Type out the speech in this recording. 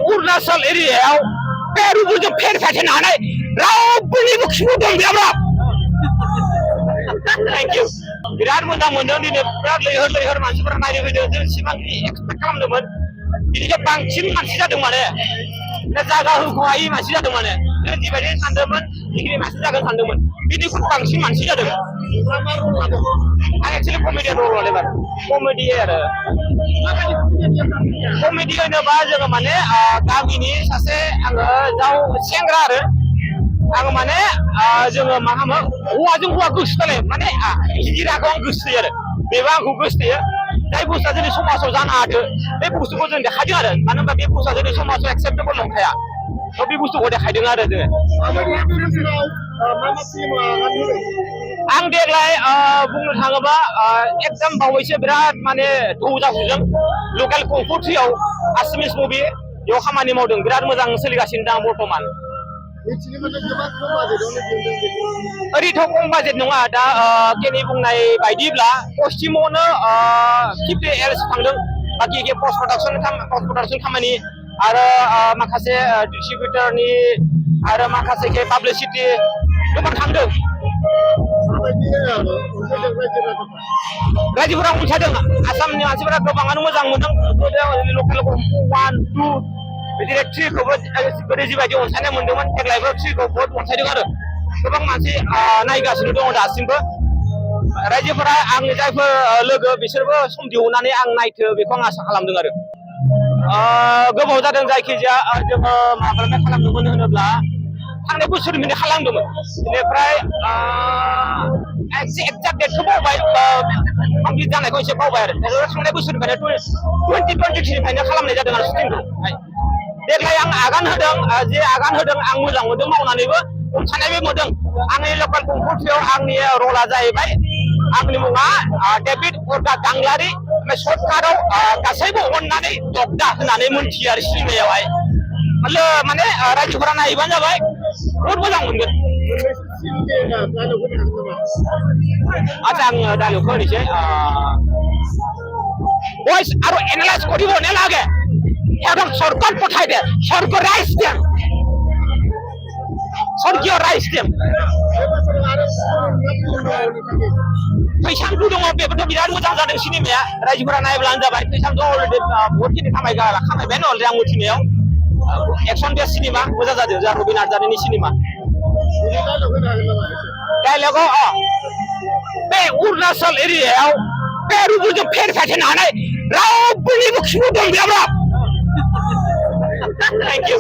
अरुणाचल एरियायाव पेरुफोरजों फेर फाथिनो हानाय रावबोनिबो खिबु दं गैयाब्रा थेंक इउ बिराद मोजां मोनदों दिनै बिराद लैहोर मानसिफोरा नायनो फैदों जों सिगांनि एक्सपेक्ट खालामदोंमोन बिनिफ्राय बांसिन मानसि जादों माने जायगा होख'हायि मानसि जादों माने जों जिबायदि सानदोंमोन जिखिनि मानसि जागोन सानदोंमोन बिनिख्रुइ बांसिन मानसि जादों आं एक्चुअलि कमेडियान रल लादों आरो कमेडि होनोबा जोङो माने गामिनि सासे आङो सेंग्रा आरो आङो माने जोङो मा खालामो हौवाजों हौवा गोसोथोलाय माने हिजिराखौ आं गोसोथोयो आरो बेबो आंखौ गोसोथोयो जाय बुस्थुआ जोंनि समाजाव जानो हादों बे बुस्थुखौ जों देखायदों आरो मानो होनबा बे बुस्थुआ जोंनि समाजाव एक्सेप्टेबल नंखाया थ' बे बुस्थुखौ देखायदों आरो जोङो आं देग्लाय बुंनो थाङोबा एकदम बावैसो बिराद माने जाफुंदों लकेल कंफु थ्रियाव आसामिस मुभि बेयाव खामानि मावदों बिराद मोजां सोलिगासिनो दं बर्थमान ओरैथ' खम बाजेट नङा दा केनि बुंनाय बायदिब्ला पश्चिमावनो 50 एल्स थांदों बाखि पस्ट प्रडाक्सन खामानि आरो माखासे डिस्ट्रिबिउटरनि आरो माखासे पाब्लिसिटि गोबां थांदों रायजोफोरा अनसायदों आसामनि मानसिफोरा गोबाङानो मोजां मोनदों लकेल 1, 2 बिदिनो 3खौबो गोदो जिबायदि अनसायनाय मोनदोंमोन देग्लायबो 3खौ बहुत अनसायदों आरो गोबां मानसि नायगासिनो दङ दासिमबो रायजोफोरा आंनि जायफोर लोगो बिसोरबो सम दिहुननानै आं नायथो बेखौ आं आसा खालामदों आरो गोबाव जादों जायखिजाया जोङो माब्लानिफ्राय खालामदोंमोन होनोब्ला थांनाय बोसोरनिफ्रायनो खालामदोंमोन बेनिफ्राय एक्जाक्ट डेटखौ बावबाय कमप्लिट जानायखौ एसे बावबाय आरो थांनाय बोसोरनिफ्रायनो 2023निफ्रायनो खालामनाय जादों आरो शुटिंखौ देग्लाय आं आगान होदों आं मोजां मोनदों मावनानैबो अनसायनायबो मोनदों आंनि लकेल कंफर्टयाव आंनि रला जाहैबाय आंनि मुङा डेभिड अर्गा गांलारि सर्टकाटआव गासैबो अननानै दगदा होननानै मोनथियो आरो सिनेमायावहाय माने रायजोफोरा नायबानो जाबाय बहुत मोजां मोनगोन আচ্ছা আং ডায়লগखौ होनोसै ভয়েস আৰু এনালাইজ কৰিব নালাগে সিহঁতক চৰকাৰ পঠাই দে চৰকাৰ ৰাইজ দিম স্বর্গীয় রাইজ দিম फैसाबो दङ बेबोथ' बिराद मोजां जादों सिनेमाया रायजोफोरा नायब्लानो जाबाय फैसाबो अलरेडि बहुतखिनि खामायबायानो अलरेडि आं मिथिनायाव एक्सन बेस सिनेमा मोजां जादों जा रबिन नार्जारिनि सिनेमा डायलगाव बे अरुणाचल एरियायाव पेरुफोरजों फेर फाथिनो हानाय रावबोनिबो खिबु दं गैयाब्रा थेंक इउ